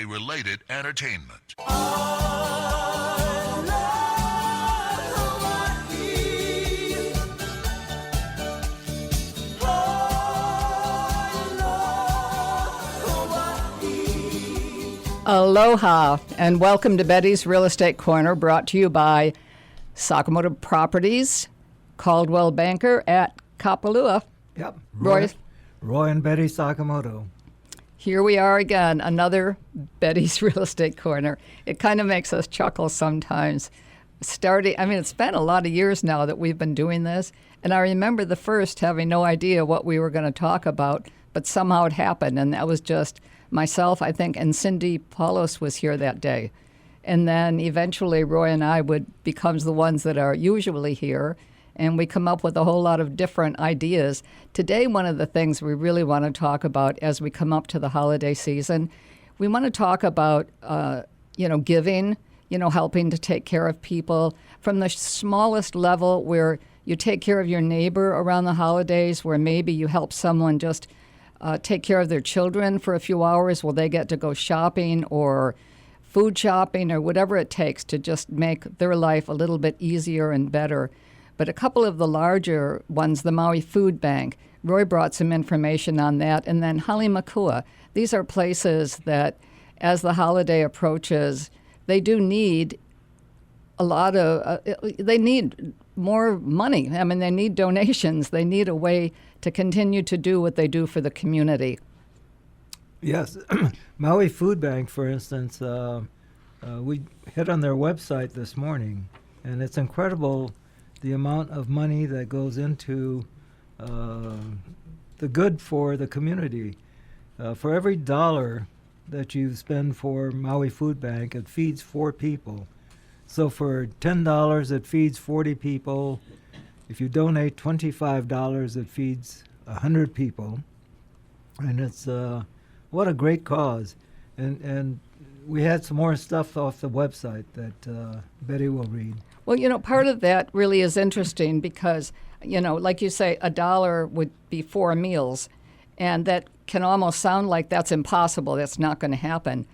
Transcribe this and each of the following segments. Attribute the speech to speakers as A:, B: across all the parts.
A: related entertainment.
B: Aloha, and welcome to Betty's Real Estate Corner, brought to you by Sakamoto Properties, Caldwell Banker at Kapalua.
C: Yep.
B: Roy
C: and Betty Sakamoto.
B: Here we are again, another Betty's Real Estate Corner. It kind of makes us chuckle sometimes. It's been a lot of years now that we've been doing this, and I remember the first having no idea what we were going to talk about, but somehow it happened, and that was just myself, I think, and Cindy Paulos was here that day. And then eventually Roy and I becomes the ones that are usually here, and we come up with a whole lot of different ideas. Today, one of the things we really want to talk about as we come up to the holiday season, we want to talk about, giving, helping to take care of people from the smallest level where you take care of your neighbor around the holidays, where maybe you help someone just take care of their children for a few hours while they get to go shopping or food shopping or whatever it takes to just make their life a little bit easier and better. But a couple of the larger ones, the Maui Food Bank, Roy brought some information on that, and then Halimakua. These are places that, as the holiday approaches, they do need they need more money. I mean, they need donations. They need a way to continue to do what they do for the community.
C: Yes. Maui Food Bank, for instance, we hit on their website this morning, and it's incredible the amount of money that goes into the good for the community. For every dollar that you spend for Maui Food Bank, it feeds 4 people. So for $10, it feeds 40 people. If you donate $25, it feeds 100 people. And it's what a great cause. And we had some more stuff off the website that Betty will read.
B: Well, part of that really is interesting because, like you say, $1 would be 4 meals. And that can almost sound like that's impossible. That's not going to happen.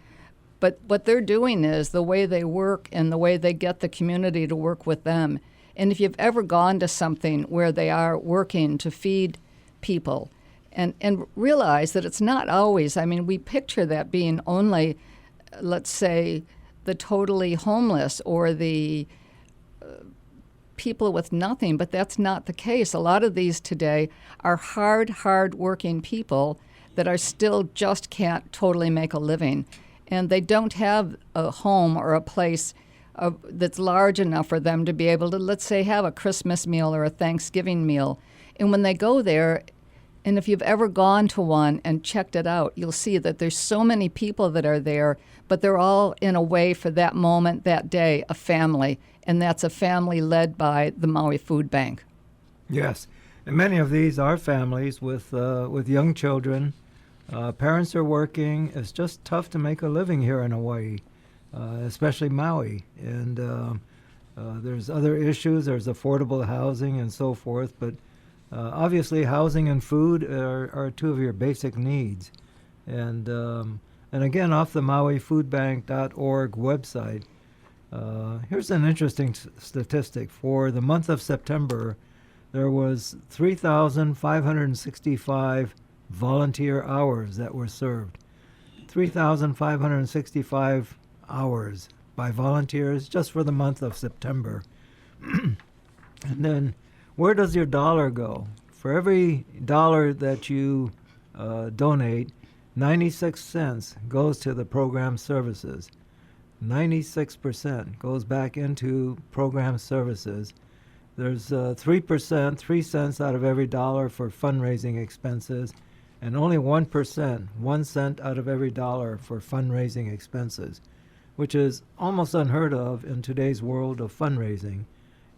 B: But what they're doing is the way they work and the way they get the community to work with them. And if you've ever gone to something where they are working to feed people and realize that it's not always, we picture that being only, let's say, the totally homeless or the people with nothing, but that's not the case. A lot of these today are hard working people that are still just can't totally make a living. And they don't have a home or a place that's large enough for them to be able to, let's say, have a Christmas meal or a Thanksgiving meal. And when they go there, and if you've ever gone to one and checked it out, you'll see that there's so many people that are there, but they're all in a way for that moment, that day, a family. And that's a family led by the Maui Food Bank. Yes.
C: And many of these are families with young children. Parents are working. It's just tough to make a living here in Hawaii, especially Maui. And there's other issues. There's affordable housing and so forth. But obviously, housing and food are 2 of your basic needs. And again, off the MauiFoodBank.org website, here's an interesting statistic. For the month of September, there was 3,565 volunteer hours that were served. 3,565 hours by volunteers just for the month of September. And then where does your dollar go? For every dollar that you donate, 96 cents goes to the program services. 96% goes back into program services. There's 3%, 3 cents out of every dollar for fundraising expenses, and only 1%, 1 cent out of every dollar for fundraising expenses, which is almost unheard of in today's world of fundraising.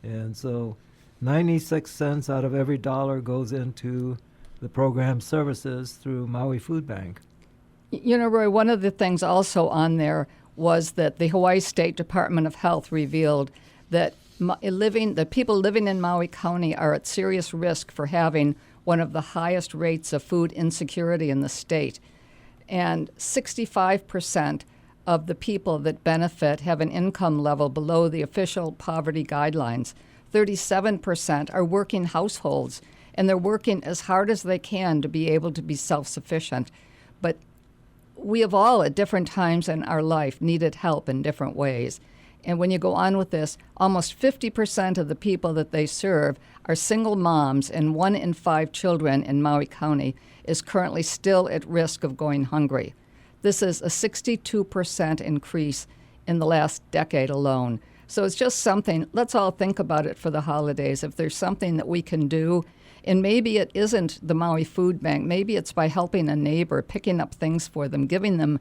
C: And so 96 cents out of every dollar goes into the program services through Maui Food Bank.
B: Roy, one of the things also on there was that the Hawaii State Department of Health revealed that the people living in Maui County are at serious risk for having one of the highest rates of food insecurity in the state. And 65% of the people that benefit have an income level below the official poverty guidelines. 37% are working households, and they're working as hard as they can to be able to be self-sufficient. But we have all, at different times in our life, needed help in different ways. And when you go on with this, almost 50% of the people that they serve are single moms, and 1 in 5 children in Maui County is currently still at risk of going hungry. This is a 62% increase in the last decade alone. So it's just something, let's all think about it for the holidays. If there's something that we can do, and maybe it isn't the Maui Food Bank, maybe it's by helping a neighbor, picking up things for them, giving them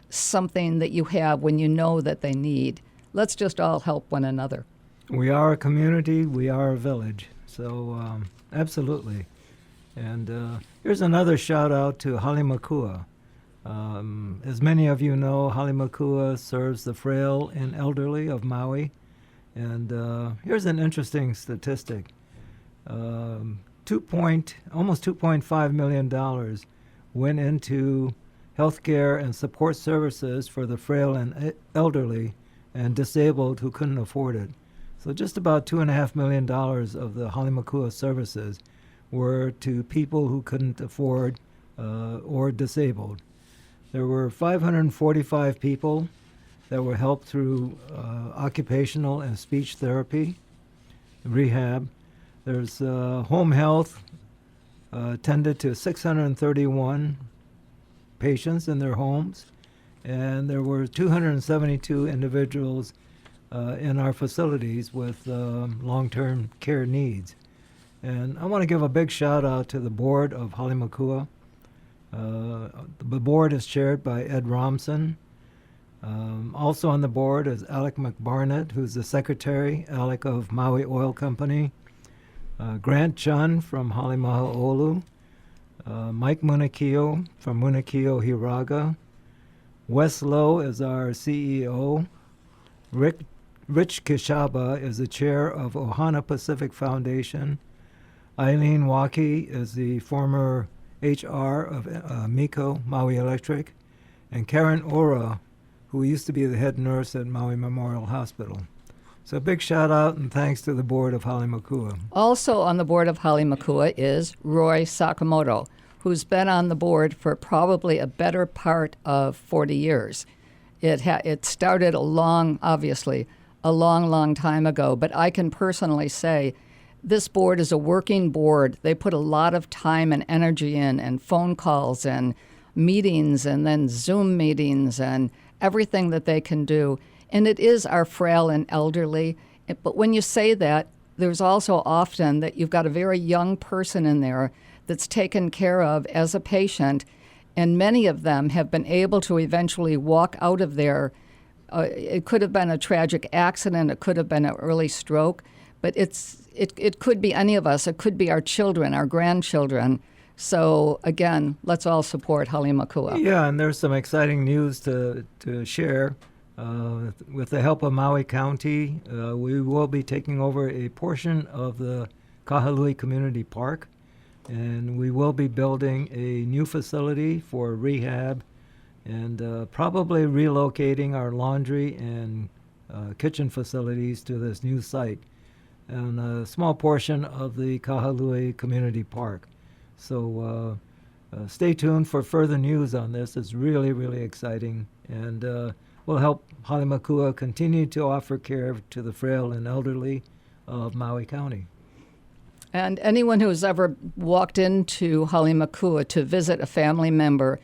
B: something that you have when you know that they need. Let's just all help one another.
C: We are a community, we are a village, so absolutely. And here's another shout out to Halimakua. As many of you know, Halimakua serves the frail and elderly of Maui. And here's an interesting statistic. Almost $2.5 million went into healthcare and support services for the frail and elderly and disabled who couldn't afford it. So just about $2.5 million of the Halimakua services were to people who couldn't afford or disabled. There were 545 people that were helped through occupational and speech therapy, rehab. There's home health tended to 631 patients in their homes, and there were 272 individuals in our facilities with long-term care needs. And I want to give a big shout out to the board of Halimakua. The board is chaired by Ed Romson. Also on the board is Alec McBarnett, who's the secretary, Alec of Maui Oil Company. Grant Chun from Halimahaolu. Mike Munakio from Munakio Hiraga. Wes Lowe is our CEO. Rich Kishaba is the chair of Ohana Pacific Foundation. Eileen Waki is the former HR of Miko, Maui Electric. And Karen Ora, who used to be the head nurse at Maui Memorial Hospital. So a big shout out and thanks to the board of Halimakua.
B: Also on the board of Halimakua is Roy Sakamoto, who's been on the board for probably a better part of 40 years. It started obviously, a long time ago, but I can personally say this board is a working board. They put a lot of time and energy in, and phone calls and meetings and then Zoom meetings and everything that they can do. And it is our frail and elderly. But when you say that, there's also often that you've got a very young person in there that's taken care of as a patient, and many of them have been able to eventually walk out of there. It could have been a tragic accident. It could have been an early stroke. But it could be any of us. It could be our children, our grandchildren. So, again, let's all support Halimakua.
C: Yeah, and there's some exciting news to share. With the help of Maui County, we will be taking over a portion of the Kahului Community Park, and we will be building a new facility for rehab and probably relocating our laundry and kitchen facilities to this new site and a small portion of the Kahului Community Park. So stay tuned for further news on this. It's really, really exciting, and will help Halimakua continue to offer care to the frail and elderly of Maui County.
B: And anyone who's ever walked into Halimakua to visit a family member,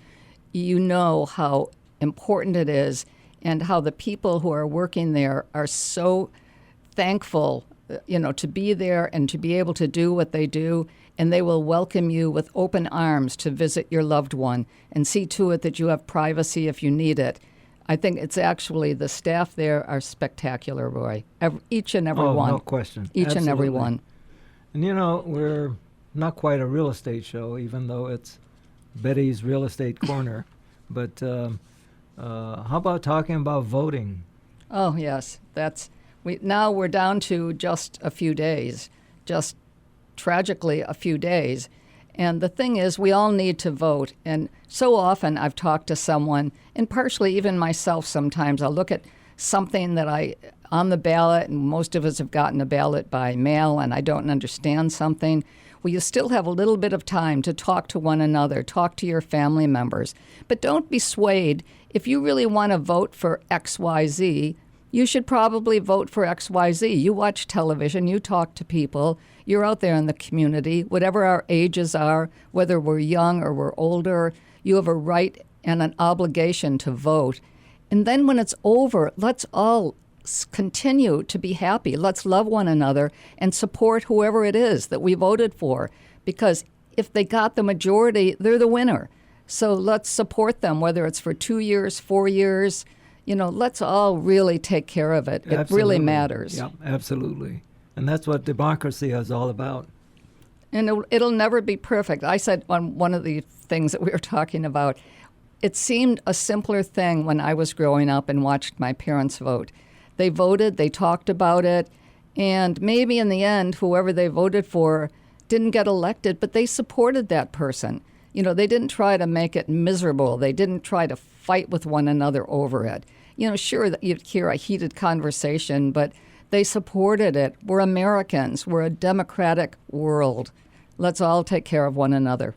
B: you know how important it is and how the people who are working there are so thankful, to be there and to be able to do what they do. And they will welcome you with open arms to visit your loved one and see to it that you have privacy if you need it. I think it's actually the staff there are spectacular, Roy. Each and every one.
C: No question.
B: Each
C: Absolutely.
B: and every one.
C: And we're not quite a real estate show, even though it's Betty's Real Estate Corner. But how about talking about voting?
B: Oh, yes. Now we're down to just a few days, just tragically a few days. And the thing is, we all need to vote. And so often I've talked to someone, and partially even myself sometimes, I'll look at something that on the ballot, and most of us have gotten a ballot by mail, and I don't understand something. Well, you still have a little bit of time to talk to one another, talk to your family members. But don't be swayed. If you really want to vote for XYZ, you should probably vote for XYZ. You watch television, you talk to people, you're out there in the community, whatever our ages are, whether we're young or we're older, you have a right and an obligation to vote. And then when it's over, let's all continue to be happy. Let's love one another and support whoever it is that we voted for. Because if they got the majority, they're the winner. So let's support them, whether it's for 2 years, 4 years. Let's all really take care of it. It really matters.
C: Yeah, absolutely. And that's what democracy is all about.
B: And it'll never be perfect. I said on one of the things that we were talking about, it seemed a simpler thing when I was growing up and watched my parents vote. They voted, they talked about it, and maybe in the end, whoever they voted for didn't get elected, but they supported that person. They didn't try to make it miserable. They didn't try to fight with one another over it. Sure, that you'd hear a heated conversation, but they supported it. We're Americans. We're a democratic world. Let's all take care of one another.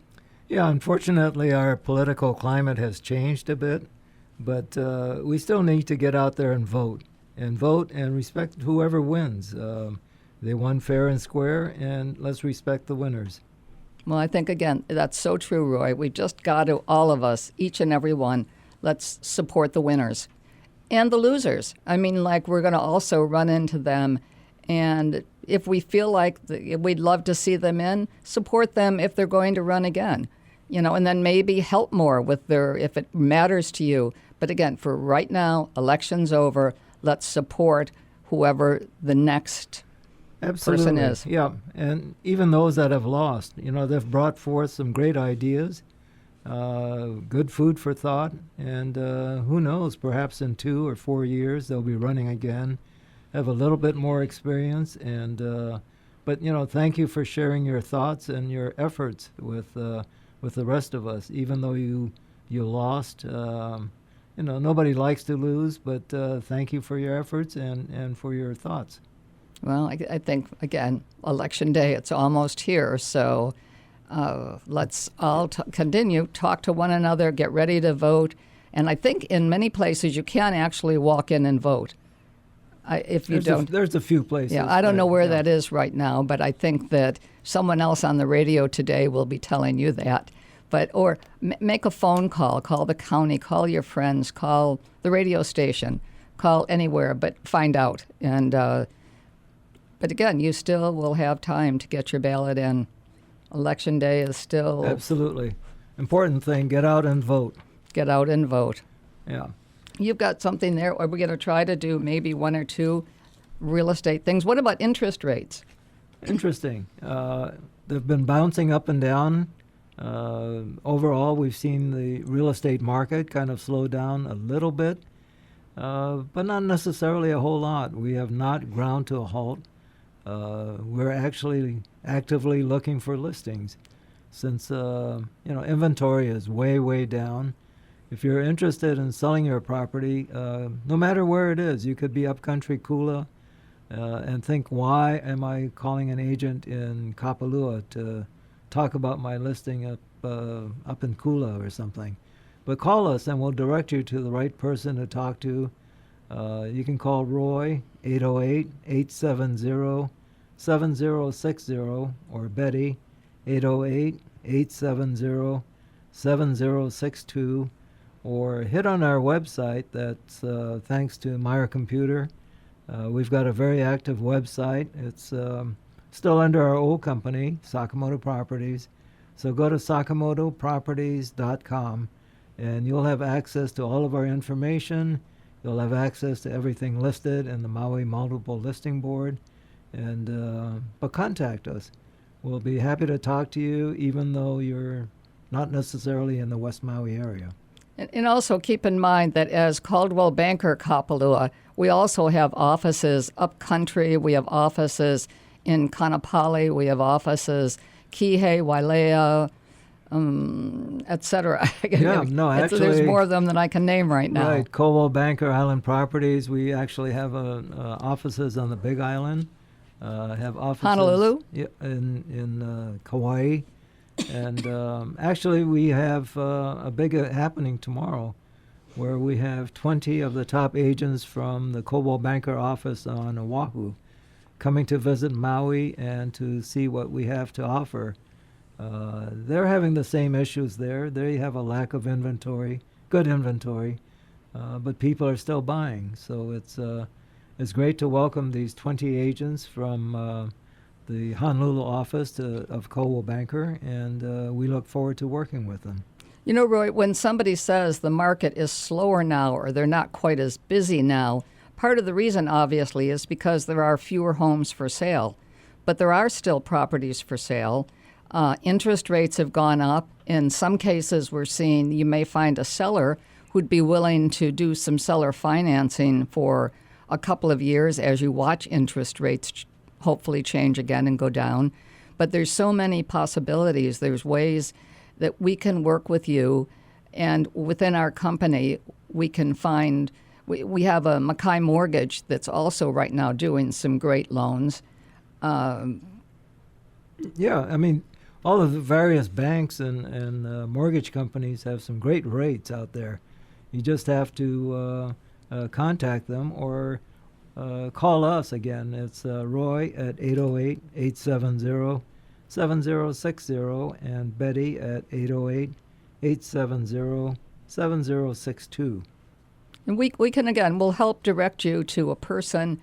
C: Yeah, unfortunately, our political climate has changed a bit, but we still need to get out there and vote and respect whoever wins. They won fair and square, and let's respect the winners.
B: Well, I think, again, that's so true, Roy. We've just got to, all of us, each and every one, let's support the winners. And the losers. We're going to also run into them. And if we feel like we'd love to see them in, support them if they're going to run again. And then maybe help more with if it matters to you. But again, for right now, election's over, let's support whoever the next person is.
C: Yeah, and even those that have lost, they've brought forth some great ideas, good food for thought, and who knows, perhaps in 2 or 4 years they'll be running again, have a little bit more experience, but thank you for sharing your thoughts and your efforts with the rest of us, even though you lost. Nobody likes to lose, but thank you for your efforts and for your thoughts.
B: Well, I think, again, Election Day, it's almost here, so let's all continue, talk to one another, get ready to vote. And I think in many places you can actually walk in and vote.
C: There's a few places.
B: Yeah, I don't know where that is right now, but I think that someone else on the radio today will be telling you that. Or make a phone call the county, call your friends, call the radio station, call anywhere, but find out. And but again, you still will have time to get your ballot in. Election Day is still...
C: Absolutely. Important thing, get out and vote.
B: Get out and vote.
C: Yeah.
B: You've got something there. Are we going to try to do maybe 1 or 2 real estate things? What about interest rates?
C: Interesting. They've been bouncing up and down. Overall, we've seen the real estate market kind of slow down a little bit, but not necessarily a whole lot. We have not ground to a halt. We're actually actively looking for listings since inventory is way down. If you're interested in selling your property, no matter where it is, you could be upcountry Kula and think, why am I calling an agent in Kapalua to talk about my listing up in Kula or something? But call us and we'll direct you to the right person to talk to. You can call Roy, 808-870-7060, or Betty, 808-870-7062, or hit on our website. That's thanks to Meyer Computer. We've got a very active website. It's still under our old company, Sakamoto Properties. So go to sakamotoproperties.com and you'll have access to all of our information. You'll have access to everything listed in the Maui Multiple Listing Board. But contact us. We'll be happy to talk to you even though you're not necessarily in the West Maui area.
B: And also keep in mind that as Caldwell Banker Kapalua, we also have offices up country. We have offices in Kanapali. We have offices Kihei, Wailea, etc.
C: Yeah, no,
B: there's
C: actually-
B: more of them than I can name right now.
C: Right, Coldwell Banker Island Properties. We actually have offices on the Big Island. Have offices
B: Honolulu?
C: in Kauai, and actually we have a big happening tomorrow, where we have 20 of the top agents from the Coldwell Banker office on Oahu coming to visit Maui and to see what we have to offer. They're having the same issues there. They have a lack of inventory, good inventory, but people are still buying. So it's great to welcome these 20 agents from the Honolulu office of Coldwell Banker, and we look forward to working with them.
B: You know, Roy, when somebody says the market is slower now or they're not quite as busy now, part of the reason, obviously, is because there are fewer homes for sale. But there are still properties for sale. Interest rates have gone up. In some cases, we're seeing you may find a seller who'd be willing to do some seller financing for a couple of years as you watch interest rates hopefully change again and go down. But there's so many possibilities. There's ways that we can work with you, and within our company, we can find. We have a Mackay Mortgage that's also right now doing some great loans.
C: Yeah, I mean, all of the various banks and mortgage companies have some great rates out there. You just have to contact them or call us again. It's Roy at 808-870-7060 and Betty at 808-870-7062.
B: And we can, again, we'll help direct you to a person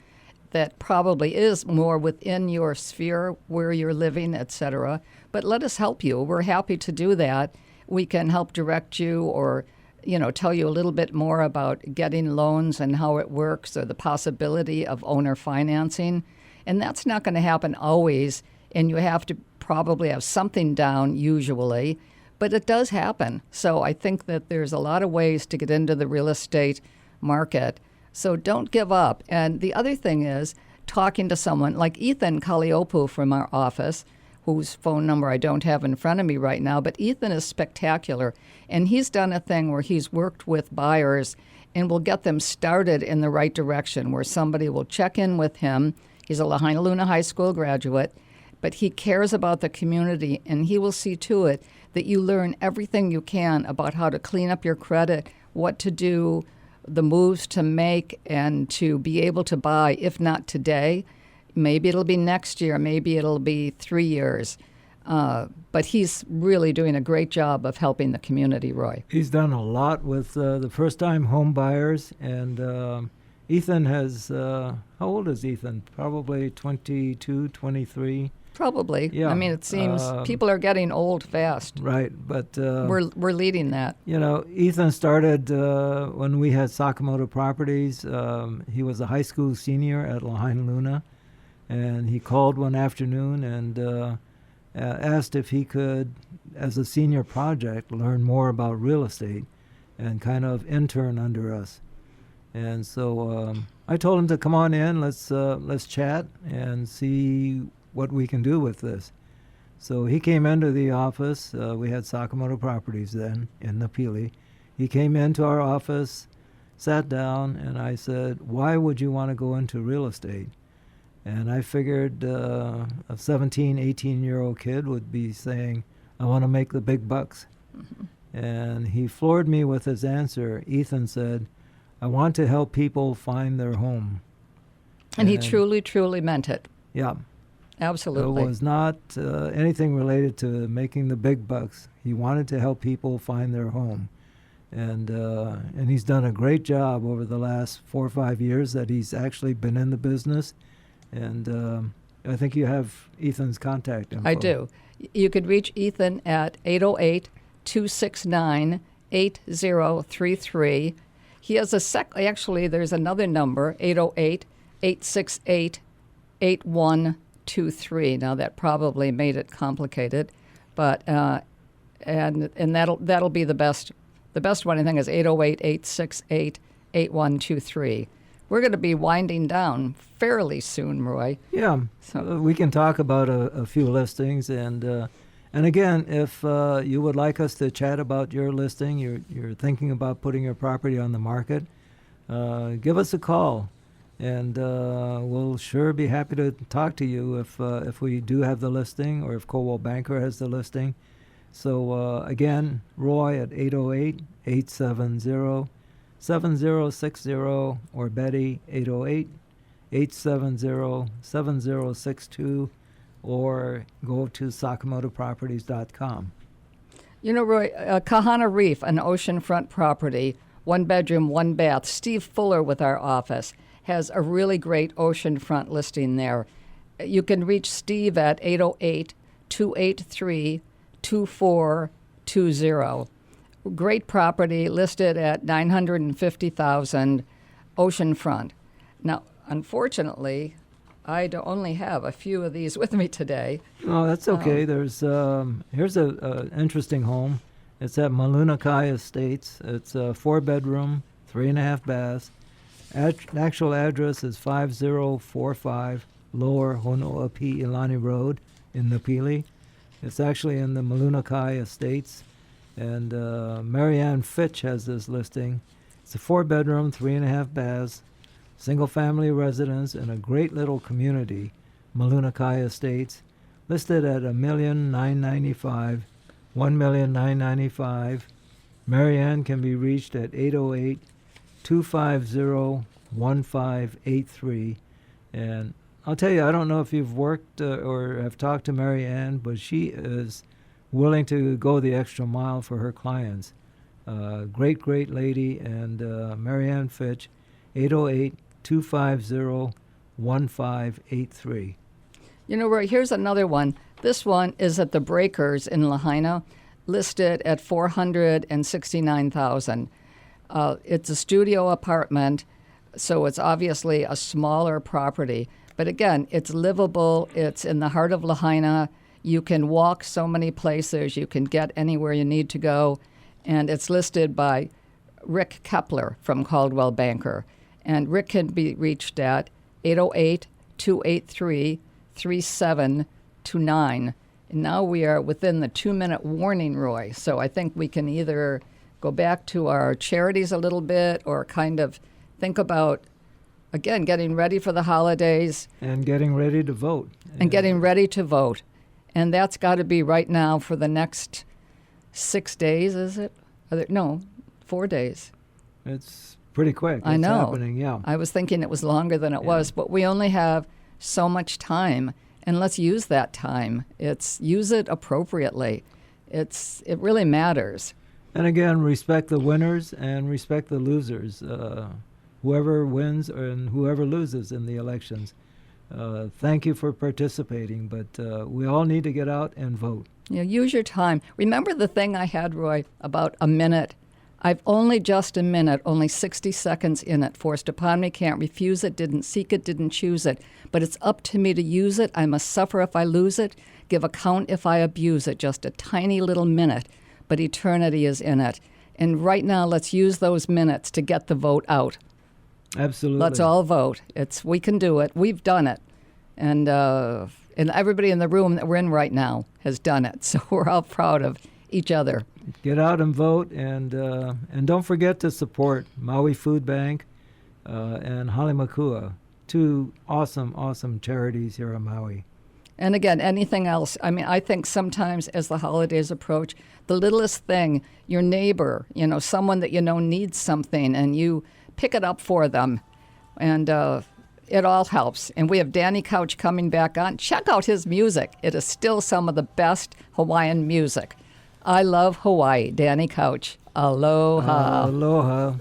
B: that probably is more within your sphere where you're living, et cetera. But let us help you. We're happy to do that. We can help direct you or, tell you a little bit more about getting loans and how it works or the possibility of owner financing. And that's not going to happen always, and you have to probably have something down usually, but it does happen. So I think that there's a lot of ways to get into the real estate market. So don't give up. And the other thing is talking to someone like Ethan Kaliopu from our office, whose phone number I don't have in front of me right now, but Ethan is spectacular. And he's done a thing where he's worked with buyers and will get them started in the right direction, where somebody will check in with him. He's a Lahaina Luna High School graduate, but he cares about the community, and he will see to it that you learn everything you can about how to clean up your credit, what to do, the moves to make, and to be able to buy, if not today. Maybe it'll be next year, maybe it'll be 3 years. But he's really doing a great job of helping the community, Roy.
C: He's done a lot with the first-time home buyers, and Ethan has, how old is Ethan? Probably 22, 23.
B: Probably.
C: Yeah.
B: I mean, it seems people are getting old fast.
C: Right, but
B: We're leading that.
C: Ethan started when we had Sakamoto Properties. He was a high school senior at Lahaina Luna, and he called one afternoon and asked if he could, as a senior project, learn more about real estate and kind of intern under us. And so I told him to come on in. Let's chat and see what we can do with this. So he came into the office. We had Sakamoto Properties then in Napili. He came into our office, sat down, and I said, "Why would you want to go into real estate?" And I figured a 17, 18-year-old kid would be saying, "I want to make the big bucks." Mm-hmm. And he floored me with his answer. Ethan said, "I want to help people find their home."
B: And he truly, truly meant it.
C: Yeah.
B: Absolutely.
C: It was not anything related to making the big bucks. He wanted to help people find their home. And he's done a great job over the last 4 or 5 years that he's actually been in the business. And I think you have Ethan's contact info.
B: I do. You could reach Ethan at 808-269-8033. He has actually, there's another number, 808-868-8123. Now that probably made it complicated, but and that'll be the best one. I think is 808-868-8123. we're going to be winding down fairly soon, Roy.
C: Yeah,
B: So-
C: we can talk about a few listings, and again, if you would like us to chat about your listing, you're thinking about putting your property on the market, give us a call, and we'll sure be happy to talk to you if we do have the listing, or if Coldwell Banker has the listing. So again, Roy at 808-870-7060, or Betty 808-870-7062, or go to sakamotoproperties.com.
B: You know, Roy, Kahana Reef, an oceanfront property, 1 bedroom, 1 bath. Steve Fuller with our office has a really great oceanfront listing there. You can reach Steve at 808-283-2420. Great property listed at $950,000 oceanfront. Now, unfortunately, I only have a few of these with me today.
C: Oh, that's okay. There's here's a interesting home. It's at Malunakai Estates. It's a 4-bedroom, 3.5 baths. Actual address is 5045 Lower Honoapi Ilani Road in Napili. It's actually in the Malunakai Estates. And Marianne Fitch has this listing. It's a 4-bedroom, 3.5 baths, single-family residence in a great little community, Malunakai Estates, listed at $1,995,000, $1,995,000. Marianne can be reached at 808-250-1583. And I'll tell you, I don't know if you've worked or have talked to Marianne, but she is willing to go the extra mile for her clients. Great lady. And Marianne Fitch, 808-250-1583.
B: You know, Roy, here's another one. This one is at the Breakers in Lahaina, listed at $469,000. It's a studio apartment, so it's obviously a smaller property. But again, it's livable. It's in the heart of Lahaina. You can walk so many places. You can get anywhere you need to go. And it's listed by Rick Kepler from Coldwell Banker. And Rick can be reached at 808-283-3729. And now we are within the 2-minute warning, Roy. So I think we can either go back to our charities a little bit, or kind of think about, again, getting ready for the holidays.
C: And getting ready to vote.
B: And getting ready to vote. And that's got to be right now for the next 6 days, is it? No, 4 days.
C: It's pretty quick.
B: I know.
C: It's happening, yeah.
B: I was thinking it was longer than it was, but we only have so much time, and let's use that time. Use it appropriately. It really matters.
C: And again, respect the winners and respect the losers. Whoever wins and whoever loses in the elections. Thank you for participating, but we all need to get out and vote.
B: Use your time. Remember the thing I had, Roy, about a minute? I've only just a minute, only 60 seconds in it, forced upon me, can't refuse it, didn't seek it, didn't choose it. But it's up to me to use it. I must suffer if I lose it, give account if I abuse it. Just a tiny little minute, but eternity is in it. And right now, let's use those minutes to get the vote out.
C: Absolutely.
B: Let's all vote. We can do it. We've done it. And everybody in the room that we're in right now has done it. So we're all proud of each other.
C: Get out and vote, and don't forget to support Maui Food Bank and Halemakua, 2 awesome charities here on Maui.
B: And again, anything else. I mean, I think sometimes as the holidays approach, the littlest thing, your neighbor, someone that needs something, and you pick it up for them, and it all helps. And we have Danny Couch coming back on. Check out his music. It is still some of the best Hawaiian music. I love Hawaii. Danny Couch. Aloha.
C: Aloha.